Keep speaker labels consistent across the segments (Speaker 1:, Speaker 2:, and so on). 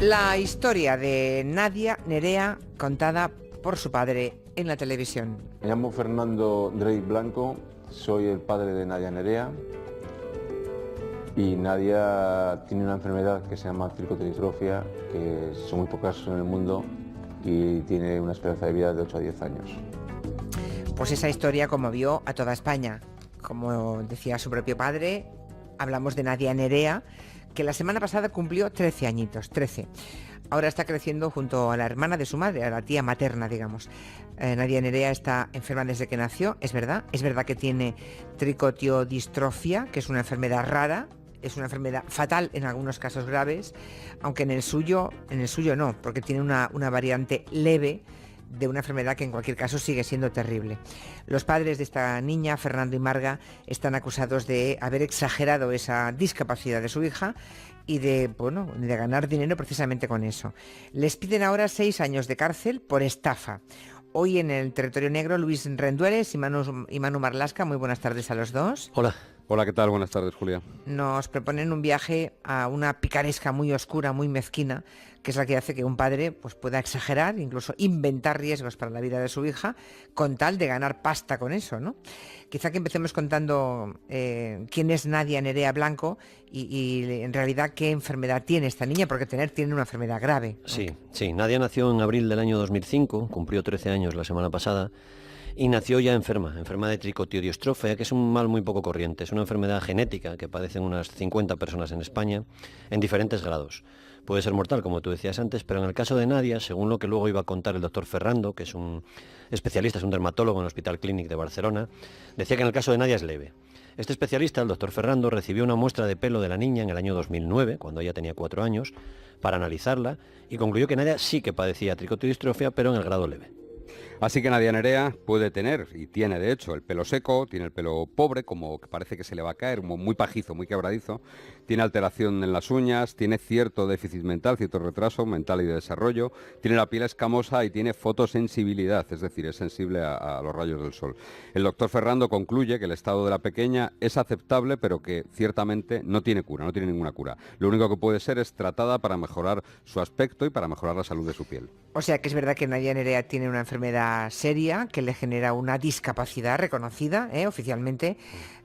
Speaker 1: La historia de Nadia Nerea contada por su padre en la televisión.
Speaker 2: Me llamo Fernando Drey Blanco, soy el padre de Nadia Nerea y Nadia tiene una enfermedad que se llama tricotilitrofia, que son muy pocas en el mundo y tiene una esperanza de vida de 8 a 10 años.
Speaker 1: Pues esa historia conmovió a toda España. Como decía su propio padre, hablamos de Nadia Nerea, que la semana pasada cumplió 13 añitos, 13. Ahora está creciendo junto a la hermana de su madre, a la tía materna, digamos. Nadia Nerea está enferma desde que nació, es verdad que tiene tricotiodistrofia, que es una enfermedad rara, es una enfermedad fatal en algunos casos graves, aunque en el suyo no, porque tiene una variante leve de una enfermedad que en cualquier caso sigue siendo terrible. Los padres de esta niña, Fernando y Marga, están acusados de haber exagerado esa discapacidad de su hija y de ganar dinero precisamente con eso. Les piden ahora 6 años de cárcel por estafa. Hoy en el territorio negro, Luis Rendueles y Manu Marlasca, muy buenas tardes a los dos.
Speaker 3: Hola. Hola, ¿qué tal? Buenas tardes, Julia.
Speaker 1: Nos proponen un viaje a una picaresca muy oscura, muy mezquina, que es la que hace que un padre pueda exagerar, incluso inventar riesgos para la vida de su hija, con tal de ganar pasta con eso, ¿no? Quizá que empecemos contando quién es Nadia Nerea Blanco y en realidad qué enfermedad tiene esta niña, porque tiene una enfermedad grave, ¿no?
Speaker 3: Sí. Nadia nació en abril del año 2005, cumplió 13 años la semana pasada, y nació ya enferma de tricotiodistrofia, que es un mal muy poco corriente. Es una enfermedad genética que padecen unas 50 personas en España en diferentes grados. Puede ser mortal, como tú decías antes, pero en el caso de Nadia, según lo que luego iba a contar el doctor Ferrando, que es un especialista, es un dermatólogo en el Hospital Clínic de Barcelona, decía que en el caso de Nadia es leve. Este especialista, el doctor Ferrando, recibió una muestra de pelo de la niña en el año 2009, cuando ella tenía 4 años, para analizarla, y concluyó que Nadia sí que padecía tricotiodistrofia, pero en el grado leve.
Speaker 4: Así que Nadia Nerea puede tener, y tiene de hecho, el pelo seco, tiene el pelo pobre, como que parece que se le va a caer, muy pajizo, muy quebradizo, tiene alteración en las uñas, tiene cierto déficit mental, cierto retraso mental y de desarrollo, tiene la piel escamosa y tiene fotosensibilidad, es decir, es sensible a los rayos del sol. El doctor Ferrando concluye que el estado de la pequeña es aceptable, pero que ciertamente no tiene cura, no tiene ninguna cura. Lo único que puede ser es tratada para mejorar su aspecto y para mejorar la salud de su piel.
Speaker 1: O sea que es verdad que Nadia Nerea tiene una enfermedad seria que le genera una discapacidad reconocida oficialmente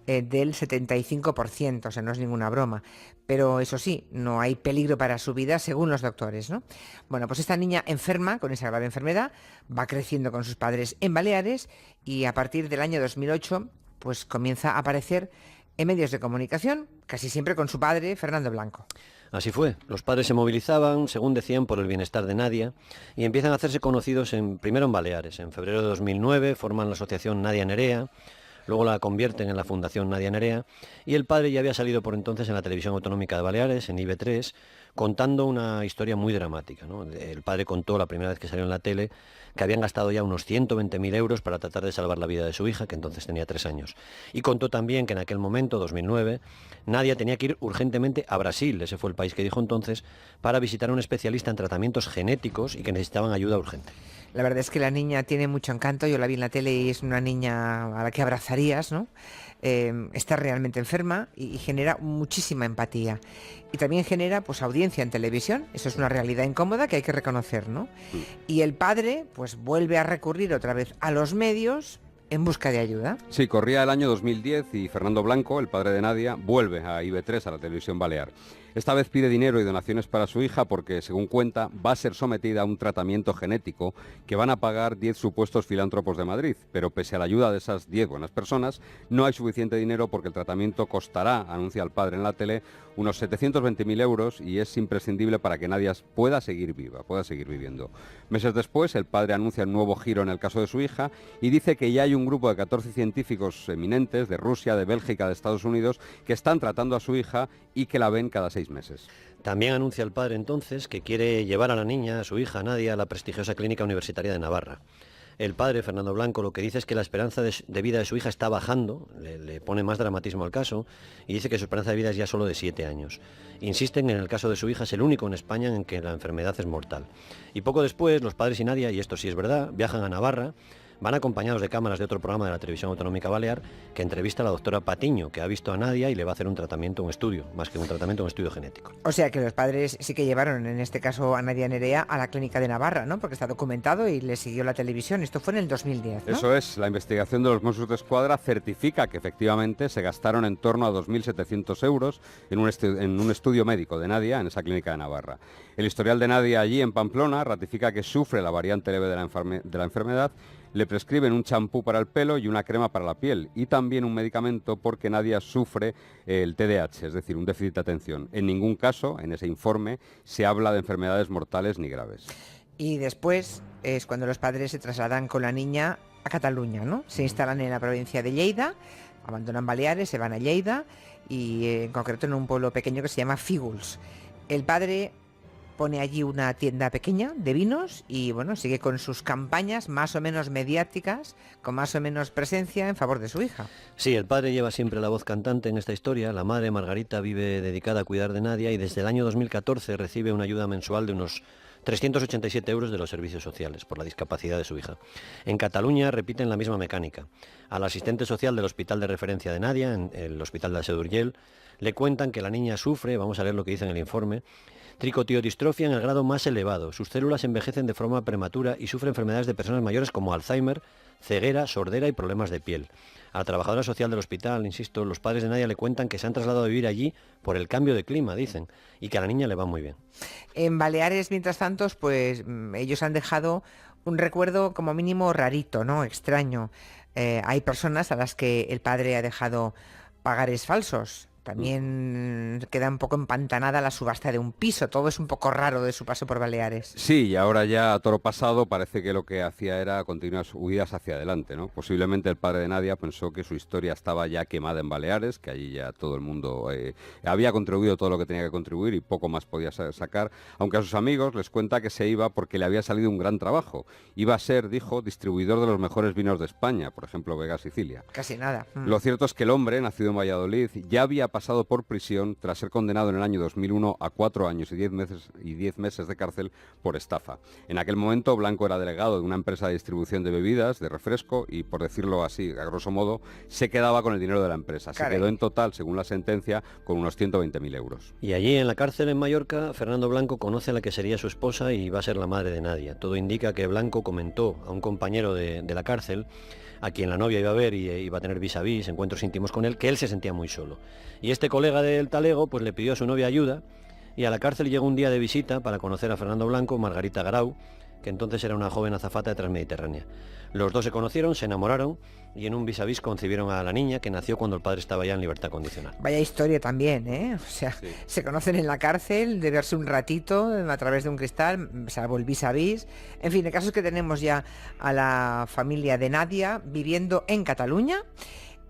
Speaker 1: del 75%, o sea, no es ninguna broma. Pero eso sí, no hay peligro para su vida según los doctores, ¿no? Bueno, pues esta niña enferma con esa grave enfermedad va creciendo con sus padres en Baleares y a partir del año 2008 pues comienza a aparecer en medios de comunicación, casi siempre con su padre, Fernando Blanco.
Speaker 3: Así fue, los padres se movilizaban, según decían, por el bienestar de Nadia y empiezan a hacerse conocidos primero en Baleares. En febrero de 2009 forman la asociación Nadia Nerea, luego la convierten en la Fundación Nadia Nerea y el padre ya había salido por entonces en la televisión autonómica de Baleares, en IB3, contando una historia muy dramática, ¿no? El padre contó la primera vez que salió en la tele que habían gastado ya unos 120.000 euros para tratar de salvar la vida de su hija, que entonces tenía 3 años. Y contó también que en aquel momento, 2009, Nadia tenía que ir urgentemente a Brasil, ese fue el país que dijo entonces, para visitar a un especialista en tratamientos genéticos y que necesitaban ayuda urgente.
Speaker 1: La verdad es que la niña tiene mucho encanto, yo la vi en la tele y es una niña a la que abrazarías, ¿no? Está realmente enferma y genera muchísima empatía. Y también genera audiencia en televisión, eso es una realidad incómoda que hay que reconocer, ¿no? Y el padre vuelve a recurrir otra vez a los medios en busca de ayuda.
Speaker 4: Sí, corría el año 2010 y Fernando Blanco, el padre de Nadia, vuelve a IB3, a la televisión balear. Esta vez pide dinero y donaciones para su hija porque, según cuenta, va a ser sometida a un tratamiento genético que van a pagar 10 supuestos filántropos de Madrid. Pero pese a la ayuda de esas 10 buenas personas, no hay suficiente dinero porque el tratamiento costará, anuncia el padre en la tele, unos 720.000 euros y es imprescindible para que Nadia pueda seguir viva, pueda seguir viviendo. Meses después, el padre anuncia un nuevo giro en el caso de su hija y dice que ya hay un grupo de 14 científicos eminentes de Rusia, de Bélgica, de Estados Unidos, que están tratando a su hija y que la ven cada 6 meses.
Speaker 3: También anuncia el padre entonces que quiere llevar a la niña, a su hija Nadia, a la prestigiosa Clínica Universitaria de Navarra. El padre, Fernando Blanco, lo que dice es que la esperanza de vida de su hija está bajando, le pone más dramatismo al caso, y dice que su esperanza de vida es ya solo de 7 años. Insisten en el caso de su hija, es el único en España en que la enfermedad es mortal. Y poco después, los padres y Nadia, y esto sí es verdad, viajan a Navarra, Van acompañados de cámaras de otro programa de la Televisión Autonómica Balear que entrevista a la doctora Patiño, que ha visto a Nadia y le va a hacer un tratamiento, un estudio, más que un tratamiento, un estudio genético.
Speaker 1: O sea que los padres sí que llevaron, en este caso a Nadia Nerea, a la clínica de Navarra, ¿no? Porque está documentado y le siguió la televisión. Esto fue en el 2010, ¿no?
Speaker 4: Eso es, la investigación de los Mossos d'Esquadra certifica que efectivamente se gastaron en torno a 2.700 euros en un estudio médico de Nadia en esa clínica de Navarra. El historial de Nadia allí en Pamplona ratifica que sufre la variante leve de la enfermedad. Le prescriben un champú para el pelo y una crema para la piel y también un medicamento porque Nadia sufre el TDAH, es decir, un déficit de atención. En ningún caso, en ese informe, se habla de enfermedades mortales ni graves.
Speaker 1: Y después es cuando los padres se trasladan con la niña a Cataluña, ¿no? Se instalan en la provincia de Lleida, abandonan Baleares, se van a Lleida y en concreto en un pueblo pequeño que se llama Fígols. El padre pone allí una tienda pequeña de vinos y bueno, sigue con sus campañas más o menos mediáticas, con más o menos presencia en favor de su hija.
Speaker 3: Sí, el padre lleva siempre la voz cantante en esta historia. La madre, Margarita, vive dedicada a cuidar de Nadia y desde el año 2014 recibe una ayuda mensual de unos 387 euros de los servicios sociales por la discapacidad de su hija. En Cataluña repiten la misma mecánica. Al asistente social del hospital de referencia de Nadia, en el hospital de Sedurgell, le cuentan que la niña sufre, vamos a leer lo que dice en el informe, tricotiodistrofia en el grado más elevado. Sus células envejecen de forma prematura y sufre enfermedades de personas mayores como Alzheimer, ceguera, sordera y problemas de piel. A la trabajadora social del hospital, insisto, los padres de Nadia le cuentan que se han trasladado a vivir allí por el cambio de clima, dicen, y que a la niña le va muy bien.
Speaker 1: En Baleares, mientras tanto, pues ellos han dejado un recuerdo como mínimo rarito, ¿no? Extraño. Hay personas a las que el padre ha dejado pagares falsos. También queda un poco empantanada la subasta de un piso. Todo es un poco raro de su paso por Baleares.
Speaker 4: Sí, y ahora ya a toro pasado parece que lo que hacía era continuar huidas hacia adelante, ¿no? Posiblemente el padre de Nadia pensó que su historia estaba ya quemada en Baleares, que allí ya todo el mundo había contribuido todo lo que tenía que contribuir y poco más podía sacar, aunque a sus amigos les cuenta que se iba porque le había salido un gran trabajo. Iba a ser, dijo, distribuidor de los mejores vinos de España, por ejemplo, Vega Sicilia.
Speaker 1: Casi nada.
Speaker 4: Lo cierto es que el hombre, nacido en Valladolid, ya había pasado por prisión tras ser condenado en el año 2001 a 4 años y 10 meses de cárcel por estafa. En aquel momento Blanco era delegado de una empresa de distribución de bebidas, de refresco, y por decirlo así, a grosso modo, se quedaba con el dinero de la empresa.
Speaker 1: Caray.
Speaker 4: Se quedó en total, según la sentencia, con unos 120.000 euros.
Speaker 3: Y allí en la cárcel en Mallorca, Fernando Blanco conoce a la que sería su esposa y va a ser la madre de Nadia. Todo indica que Blanco comentó a un compañero de la cárcel, a quien la novia iba a ver y iba a tener vis a vis, encuentros íntimos con él, que él se sentía muy solo. Y este colega del talego pues le pidió a su novia ayuda y a la cárcel llegó un día de visita para conocer a Fernando Blanco, Margarita Garau, que entonces era una joven azafata de Transmediterránea. Los dos se conocieron, se enamoraron y en un vis a vis concibieron a la niña, que nació cuando el padre estaba ya en libertad condicional.
Speaker 1: Vaya historia también, ¿eh? O sea,
Speaker 4: Sí.
Speaker 1: Se conocen en la cárcel, de verse un ratito a través de un cristal, salvo el vis a vis. En fin, el caso es que tenemos ya a la familia de Nadia viviendo en Cataluña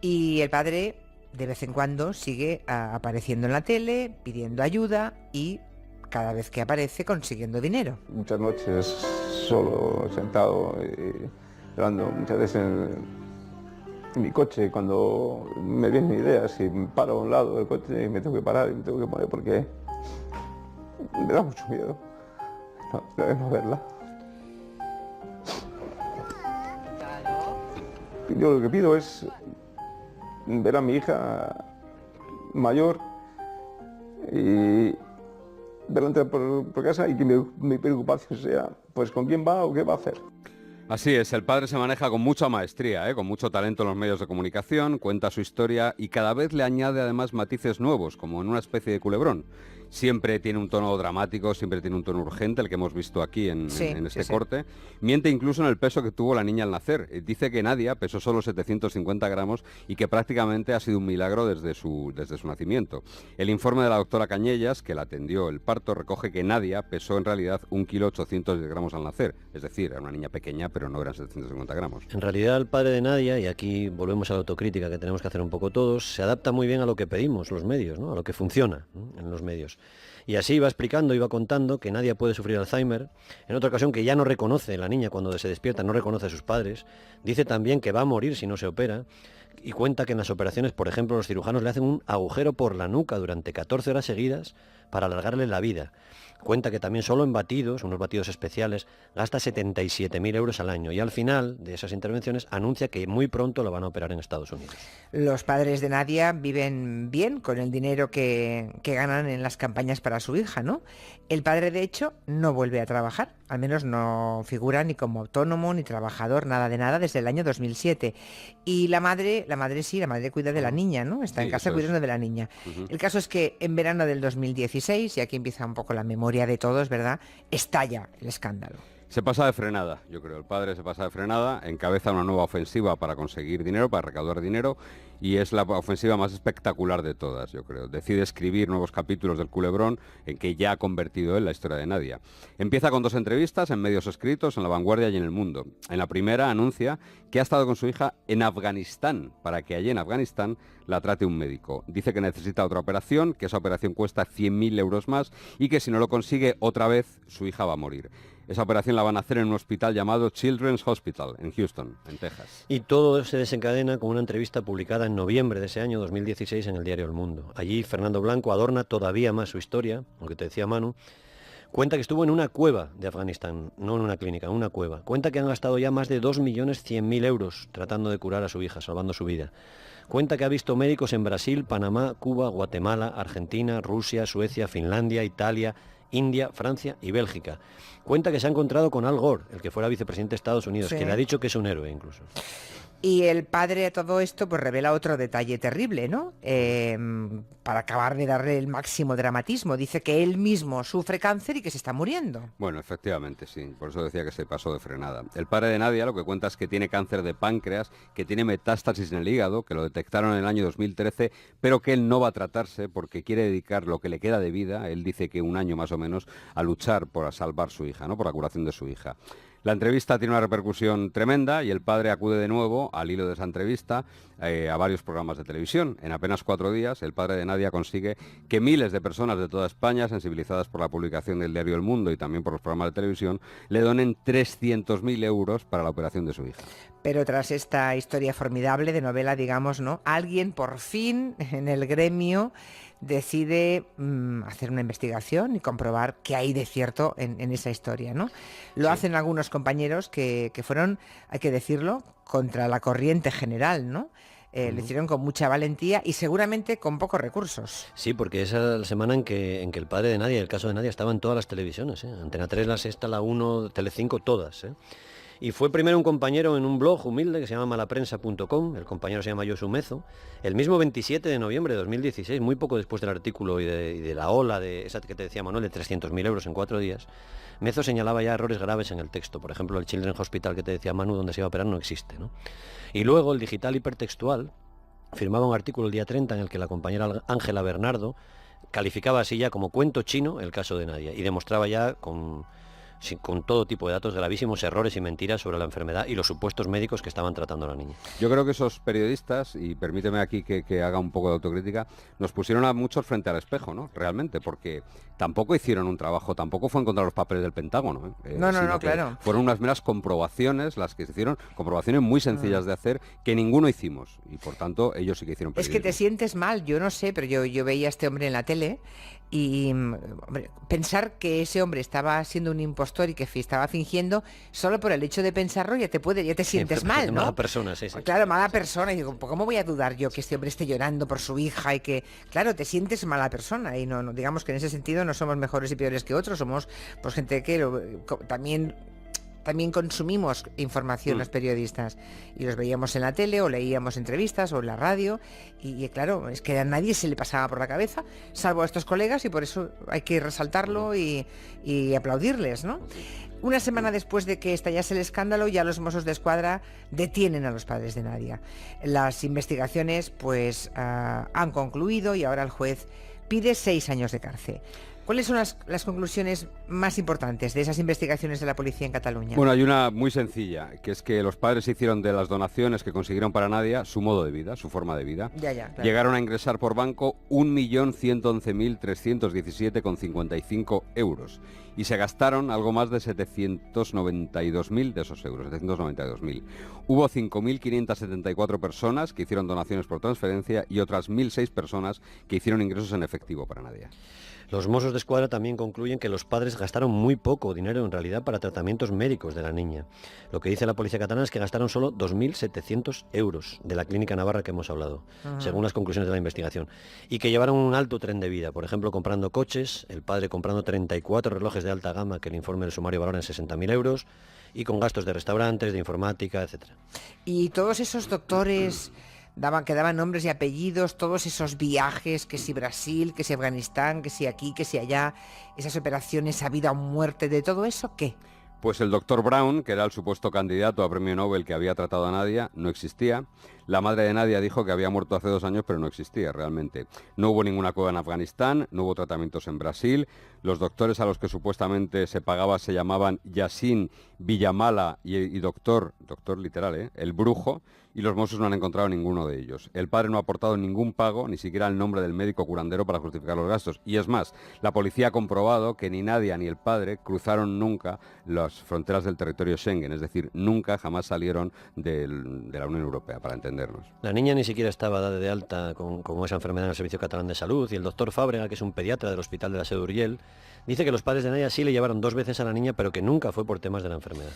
Speaker 1: y el padre de vez en cuando sigue apareciendo en la tele, pidiendo ayuda y cada vez que aparece consiguiendo dinero.
Speaker 2: Muchas noches solo, sentado, llorando, muchas veces en mi coche, cuando me vienen ideas y paro a un lado del coche y me tengo que parar y me tengo que poner porque me da mucho miedo no verla. Yo lo que pido es ver a mi hija mayor y verla entrar por casa y que mi preocupación sea pues con quién va o qué va a hacer.
Speaker 4: Así es, el padre se maneja con mucha maestría, con mucho talento en los medios de comunicación, cuenta su historia y cada vez le añade además matices nuevos, como en una especie de culebrón. Siempre tiene un tono dramático, siempre tiene un tono urgente, el que hemos visto aquí en este corte. Miente incluso en el peso que tuvo la niña al nacer. Dice que Nadia pesó solo 750 gramos y que prácticamente ha sido un milagro desde su nacimiento. El informe de la doctora Cañellas, que la atendió el parto, recoge que Nadia pesó en realidad 1,810 kg al nacer. Es decir, era una niña pequeña, pero no eran 750 gramos.
Speaker 3: En realidad el padre de Nadia, y aquí volvemos a la autocrítica que tenemos que hacer un poco todos, se adapta muy bien a lo que pedimos los medios, ¿no? A lo que funciona, ¿no? En los medios. Y así iba explicando, iba contando que Nadia puede sufrir Alzheimer. En otra ocasión que ya no reconoce, la niña cuando se despierta no reconoce a sus padres. Dice también que va a morir si no se opera. Y cuenta que en las operaciones, por ejemplo, los cirujanos le hacen un agujero por la nuca durante 14 horas seguidas para alargarle la vida. Cuenta que también solo en batidos, unos batidos especiales, gasta 77.000 euros al año y al final de esas intervenciones anuncia que muy pronto lo van a operar en Estados Unidos.
Speaker 1: Los padres de Nadia viven bien con el dinero que ganan en las campañas para su hija, ¿no? El padre, de hecho, no vuelve a trabajar, al menos no figura ni como autónomo ni trabajador, nada de nada, desde el año 2007. Y la madre sí, la madre cuida de la niña, ¿no? Está en casa cuidando de la niña. El caso es que en verano del 2016, y aquí empieza un poco la memoria de todos, ¿verdad?, estalla el escándalo.
Speaker 4: Se pasa de frenada, yo creo. El padre se pasa de frenada, encabeza una nueva ofensiva para conseguir dinero, para recaudar dinero, y es la ofensiva más espectacular de todas, yo creo. Decide escribir nuevos capítulos del culebrón en que ya ha convertido él la historia de Nadia. Empieza con 2 entrevistas en medios escritos, en La Vanguardia y en El Mundo. En la primera anuncia que ha estado con su hija en Afganistán, para que allí en Afganistán la trate un médico. Dice que necesita otra operación, que esa operación cuesta 100.000 euros más y que si no lo consigue otra vez, su hija va a morir. Esa operación la van a hacer en un hospital llamado Children's Hospital, en Houston, en Texas.
Speaker 3: Y todo se desencadena con una entrevista publicada en noviembre de ese año 2016 en el diario El Mundo. Allí Fernando Blanco adorna todavía más su historia, lo que te decía Manu. Cuenta que estuvo en una cueva de Afganistán, no en una clínica, en una cueva. Cuenta que han gastado ya más de 2.100.000 euros tratando de curar a su hija, salvando su vida. Cuenta que ha visto médicos en Brasil, Panamá, Cuba, Guatemala, Argentina, Rusia, Suecia, Finlandia, Italia, India, Francia y Bélgica. Cuenta que se ha encontrado con Al Gore, el que fuera vicepresidente de Estados Unidos, que le ha dicho que es un héroe incluso.
Speaker 1: Y el padre a todo esto pues revela otro detalle terrible, ¿no? Para acabar de darle el máximo dramatismo. Dice que él mismo sufre cáncer y que se está muriendo.
Speaker 4: Bueno, efectivamente, sí. Por eso decía que se pasó de frenada. El padre de Nadia lo que cuenta es que tiene cáncer de páncreas, que tiene metástasis en el hígado, que lo detectaron en el año 2013, pero que él no va a tratarse porque quiere dedicar lo que le queda de vida, él dice que un año más o menos, a luchar por salvar su hija, ¿no? Por la curación de su hija. La entrevista tiene una repercusión tremenda y el padre acude de nuevo, al hilo de esa entrevista, a varios programas de televisión. En apenas 4 días, el padre de Nadia consigue que miles de personas de toda España, sensibilizadas por la publicación del diario El Mundo y también por los programas de televisión, le donen 300.000 euros para la operación de su hija.
Speaker 1: Pero tras esta historia formidable de novela, digamos, ¿no?, alguien por fin en el gremio decide hacer una investigación y comprobar qué hay de cierto en esa historia, ¿no? Lo hacen algunos compañeros que fueron, hay que decirlo, contra la corriente general, ¿no? Lo hicieron con mucha valentía y seguramente con pocos recursos.
Speaker 3: Sí, porque esa es la semana en que el padre de Nadia, el caso de Nadia, estaba en todas las televisiones, ¿eh? Antena 3, La Sexta, La 1, Telecinco, todas, ¿eh? Y fue primero un compañero en un blog humilde que se llama malaprensa.com, el compañero se llama Josu Mezo, el mismo 27 de noviembre de 2016, muy poco después del artículo y de la ola de esa que te decía Manuel, de 300.000 euros en 4 días, Mezo señalaba ya errores graves en el texto. Por ejemplo, el Children's Hospital que te decía Manu, donde se iba a operar, no existe, ¿no? Y luego el digital hipertextual firmaba un artículo el día 30 en el que la compañera Ángela Bernardo calificaba así ya como cuento chino el caso de Nadia y demostraba ya con todo tipo de datos gravísimos, errores y mentiras sobre la enfermedad y los supuestos médicos que estaban tratando a la niña.
Speaker 4: Yo creo que esos periodistas, y permíteme aquí que haga un poco de autocrítica, nos pusieron a muchos frente al espejo, ¿no? Realmente, porque tampoco hicieron un trabajo, tampoco fue encontrar los papeles del Pentágono.
Speaker 1: No, claro.
Speaker 4: Fueron unas meras comprobaciones las que se hicieron, comprobaciones muy sencillas de hacer, que ninguno hicimos, y por tanto ellos sí que hicieron periodismo.
Speaker 1: Es que te sientes mal, yo no sé, pero yo veía a este hombre en la tele y hombre, pensar que ese hombre estaba siendo un impostor y que estaba fingiendo, solo por el hecho de pensarlo ya te sientes mal, ¿no?
Speaker 3: Mala persona, sí.
Speaker 1: Claro, mala persona. Y digo, ¿cómo voy a dudar yo que este hombre esté llorando por su hija y que, claro, te sientes mala persona? Y no digamos que en ese sentido no somos mejores y peores que otros, somos pues gente que también consumimos información los periodistas y los veíamos en la tele o leíamos entrevistas o en la radio y claro, es que a nadie se le pasaba por la cabeza, salvo a estos colegas, y por eso hay que resaltarlo y aplaudirles, ¿no? Una semana después de que estallase el escándalo, ya los Mossos de Escuadra detienen a los padres de Nadia. Las investigaciones pues han concluido y ahora el juez pide 6 años de cárcel. ¿Cuáles son las conclusiones más importantes de esas investigaciones de la policía en Cataluña?
Speaker 4: Bueno, hay una muy sencilla, que es que los padres hicieron de las donaciones que consiguieron para Nadia su modo de vida, su forma de vida.
Speaker 1: Ya, claro.
Speaker 4: Llegaron a ingresar por banco 1.111.317,55 euros y se gastaron algo más de 792.000 de esos euros, 792.000. Hubo 5.574 personas que hicieron donaciones por transferencia y otras 1.006 personas que hicieron ingresos en efectivo para Nadia.
Speaker 3: Los Mossos de Escuadra también concluyen que los padres gastaron muy poco dinero en realidad para tratamientos médicos de la niña. Lo que dice la policía catalana es que gastaron solo 2.700 euros de la clínica navarra que hemos hablado, según las conclusiones de la investigación. Y que llevaron un alto tren de vida, por ejemplo, comprando coches, el padre comprando 34 relojes de alta gama que el informe del sumario valora en 60.000 euros, y con gastos de restaurantes, de informática, etcétera.
Speaker 1: Y todos esos doctores que daban nombres y apellidos, todos esos viajes, que si Brasil, que si Afganistán, que si aquí, que si allá, esas operaciones a vida o muerte, de todo eso, ¿qué?
Speaker 4: Pues el doctor Brown, que era el supuesto candidato a premio Nobel que había tratado a Nadia, no existía. La madre de Nadia dijo que había muerto hace 2 años, pero no existía realmente. No hubo ninguna cueva en Afganistán, no hubo tratamientos en Brasil. Los doctores a los que supuestamente se pagaba se llamaban Yassin Villamala y doctor literal, el brujo, y los Mossos no han encontrado ninguno de ellos. El padre no ha aportado ningún pago, ni siquiera el nombre del médico curandero para justificar los gastos. Y es más, la policía ha comprobado que ni Nadia ni el padre cruzaron nunca las fronteras del territorio Schengen, es decir, nunca jamás salieron de la Unión Europea, para entendernos.
Speaker 3: La niña ni siquiera estaba dada de alta con esa enfermedad en el Servicio Catalán de Salud, y el doctor Fábrega, que es un pediatra del Hospital de la Seu d'Urgell, dice que los padres de Nadia sí le llevaron 2 veces a la niña, pero que nunca fue por temas de la enfermedad.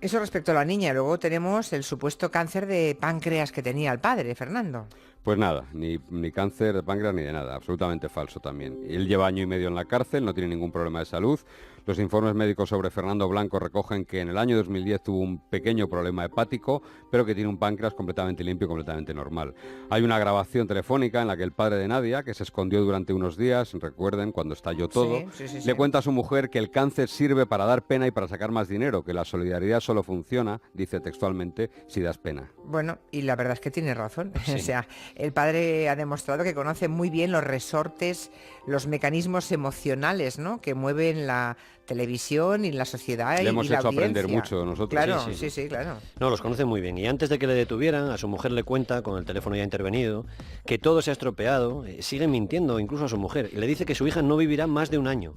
Speaker 1: Eso respecto a la niña. Luego tenemos el supuesto cáncer de páncreas que tenía el padre, Fernando.
Speaker 4: Pues nada, ni cáncer de páncreas ni de nada, absolutamente falso también. Él lleva 1 año y medio en la cárcel, no tiene ningún problema de salud. Los informes médicos sobre Fernando Blanco recogen que en el año 2010 tuvo un pequeño problema hepático, pero que tiene un páncreas completamente limpio y completamente normal. Hay una grabación telefónica en la que el padre de Nadia, que se escondió durante unos días, recuerden, cuando estalló todo, le cuenta a su mujer que el cáncer sirve para dar pena y para sacar más dinero, que la solidaridad solo funciona, dice textualmente, si das pena.
Speaker 1: Bueno, y la verdad es que tiene razón.
Speaker 3: Sí.
Speaker 1: O sea, el padre ha demostrado que conoce muy bien los resortes, los mecanismos emocionales, ¿no?, que mueven la televisión y la sociedad y la audiencia.
Speaker 4: Le hemos hecho aprender mucho nosotros.
Speaker 1: Claro,
Speaker 3: Sí.
Speaker 1: claro.
Speaker 3: No, los conoce muy bien. Y antes de que le detuvieran, a su mujer le cuenta, con el teléfono ya intervenido, que todo se ha estropeado, sigue mintiendo incluso a su mujer. Y le dice que su hija no vivirá más de 1 año,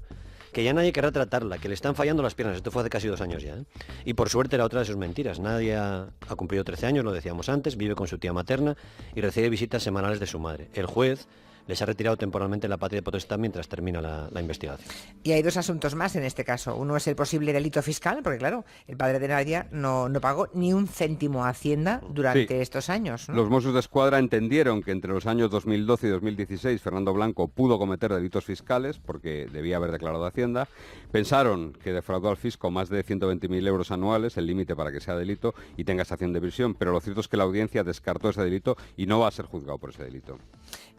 Speaker 3: que ya nadie querrá tratarla, que le están fallando las piernas. Esto fue hace casi 2 años ya, ¿eh? Y por suerte era otra de sus mentiras. Nadia ha cumplido 13 años, lo decíamos antes, vive con su tía materna y recibe visitas semanales de su madre. El juez les ha retirado temporalmente la patria potestad mientras termina la investigación.
Speaker 1: Y hay 2 asuntos más en este caso. Uno es el posible delito fiscal, porque claro, el padre de Nadia no pagó ni un céntimo a Hacienda durante estos años, ¿no?
Speaker 4: Los Mossos de Escuadra entendieron que entre los años 2012 y 2016 Fernando Blanco pudo cometer delitos fiscales porque debía haber declarado a Hacienda. Pensaron que defraudó al fisco más de 120.000 euros anuales, el límite para que sea delito y tenga sanción de prisión, pero lo cierto es que la audiencia descartó ese delito y no va a ser juzgado por ese delito.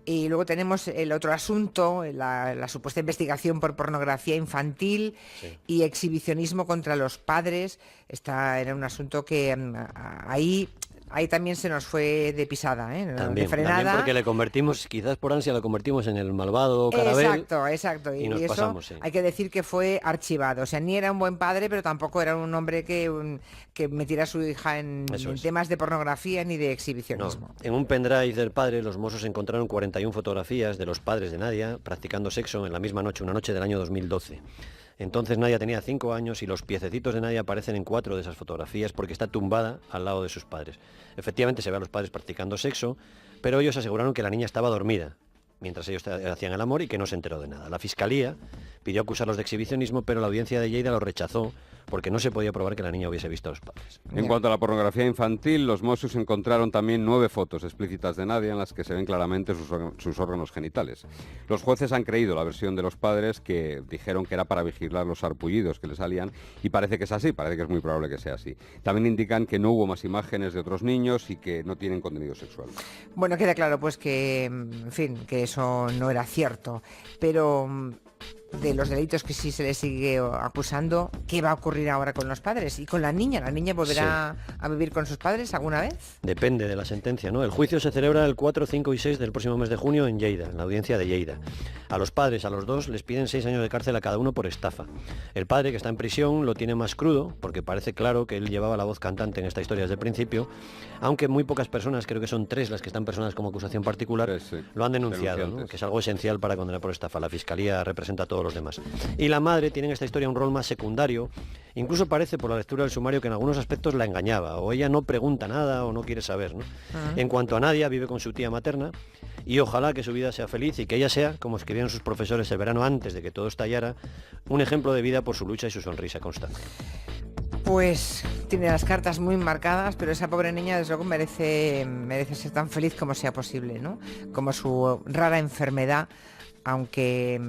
Speaker 1: Y luego tenemos el otro asunto, la supuesta investigación por pornografía infantil y exhibicionismo contra los padres. Era un asunto que ahí también se nos fue de pisada, ¿eh?
Speaker 3: También,
Speaker 1: de frenada.
Speaker 3: también porque le convertimos, quizás por ansia, lo convertimos en el malvado Carabel.
Speaker 1: Exacto.
Speaker 3: Y nos
Speaker 1: eso
Speaker 3: pasamos, sí.
Speaker 1: hay que decir que fue archivado. O sea, ni era un buen padre, pero tampoco era un hombre que metiera a su hija en temas de pornografía ni de exhibicionismo.
Speaker 3: No. En un pendrive del padre, los Mossos encontraron 41 fotografías de los padres de Nadia practicando sexo en la misma noche, una noche del año 2012. Entonces Nadia tenía 5 años y los piececitos de Nadia aparecen en 4 de esas fotografías porque está tumbada al lado de sus padres. Efectivamente se ve a los padres practicando sexo, pero ellos aseguraron que la niña estaba dormida mientras ellos hacían el amor y que no se enteró de nada. La Fiscalía pidió acusarlos de exhibicionismo, pero la audiencia de Lleida lo rechazó porque no se podía probar que la niña hubiese visto a los padres.
Speaker 4: En cuanto a la pornografía infantil, los Mossos encontraron también 9 fotos explícitas de Nadia en las que se ven claramente sus órganos genitales. Los jueces han creído la versión de los padres, que dijeron que era para vigilar los sarpullidos que le salían, y parece que es así, parece que es muy probable que sea así. También indican que no hubo más imágenes de otros niños y que no tienen contenido sexual.
Speaker 1: Bueno, queda claro pues que, en fin, que eso no era cierto, pero de los delitos que sí se le sigue acusando, ¿qué va a ocurrir ahora con los padres? ¿Y con la niña? ¿La niña volverá a vivir con sus padres alguna vez?
Speaker 3: Depende de la sentencia, ¿no? El juicio se celebra el 4, 5 y 6 del próximo mes de junio en Lleida, en la audiencia de Lleida. A los padres, a los dos, les piden 6 años de cárcel a cada uno por estafa. El padre, que está en prisión, lo tiene más crudo, porque parece claro que él llevaba la voz cantante en esta historia desde el principio, aunque muy pocas personas, creo que son 3 las que están personadas como acusación particular,
Speaker 4: Sí,
Speaker 3: lo han denunciado, ¿no? Que es algo esencial para condenar por estafa. La Fiscalía representa a todos los demás. Y la madre tiene en esta historia un rol más secundario. Incluso parece, por la lectura del sumario, que en algunos aspectos la engañaba, o ella no pregunta nada o no quiere saber, ¿no? En cuanto a Nadia, vive con su tía materna, y ojalá que su vida sea feliz y que ella sea, como escribieron sus profesores el verano antes de que todo estallara, un ejemplo de vida por su lucha y su sonrisa constante.
Speaker 1: Pues tiene las cartas muy marcadas, pero esa pobre niña desde luego merece ser tan feliz como sea posible, ¿no? Como su rara enfermedad, aunque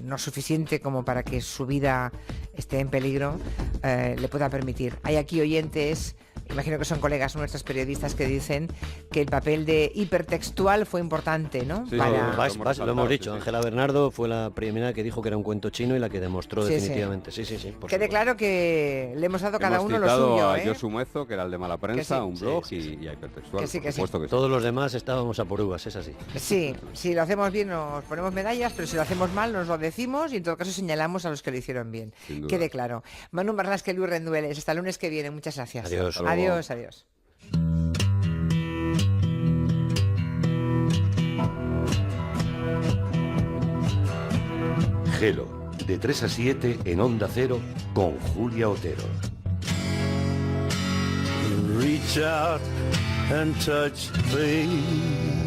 Speaker 1: no suficiente como para que su vida esté en peligro, le pueda permitir. Hay aquí oyentes, imagino que son colegas nuestros periodistas, que dicen que el papel de hipertextual fue importante, ¿no?
Speaker 4: Sí,
Speaker 3: Lo hemos dicho,
Speaker 4: sí.
Speaker 3: Ángela Bernardo fue la primera que dijo que era un cuento chino y la que demostró
Speaker 1: Sí,
Speaker 3: definitivamente. Sí.
Speaker 1: Quede
Speaker 3: supuesto.
Speaker 1: claro que le hemos dado cada
Speaker 4: Hemos
Speaker 1: uno lo
Speaker 4: citado
Speaker 1: suyo,
Speaker 4: a
Speaker 1: ¿eh?
Speaker 4: Josu Mezo, que era el de Mala Prensa,
Speaker 1: sí.
Speaker 4: un blog,
Speaker 3: Sí.
Speaker 4: y a Hipertextual,
Speaker 1: Que sí,
Speaker 4: por
Speaker 1: que sí.
Speaker 4: supuesto que sí.
Speaker 3: Todos los demás estábamos a por uvas, es así.
Speaker 1: Sí, si lo hacemos bien nos ponemos medallas, pero si lo hacemos mal nos lo decimos y en todo caso señalamos a los que lo hicieron bien.
Speaker 4: Sin duda.
Speaker 1: Quede claro. Manu Marlasque, Luis Rendueles, hasta el lunes que viene. Muchas gracias.
Speaker 3: Adiós.
Speaker 4: Hasta luego.
Speaker 1: Adiós.
Speaker 5: Gelo, de 3 a 7 en Onda Cero con Julia Otero.
Speaker 6: Reach out and touch faith.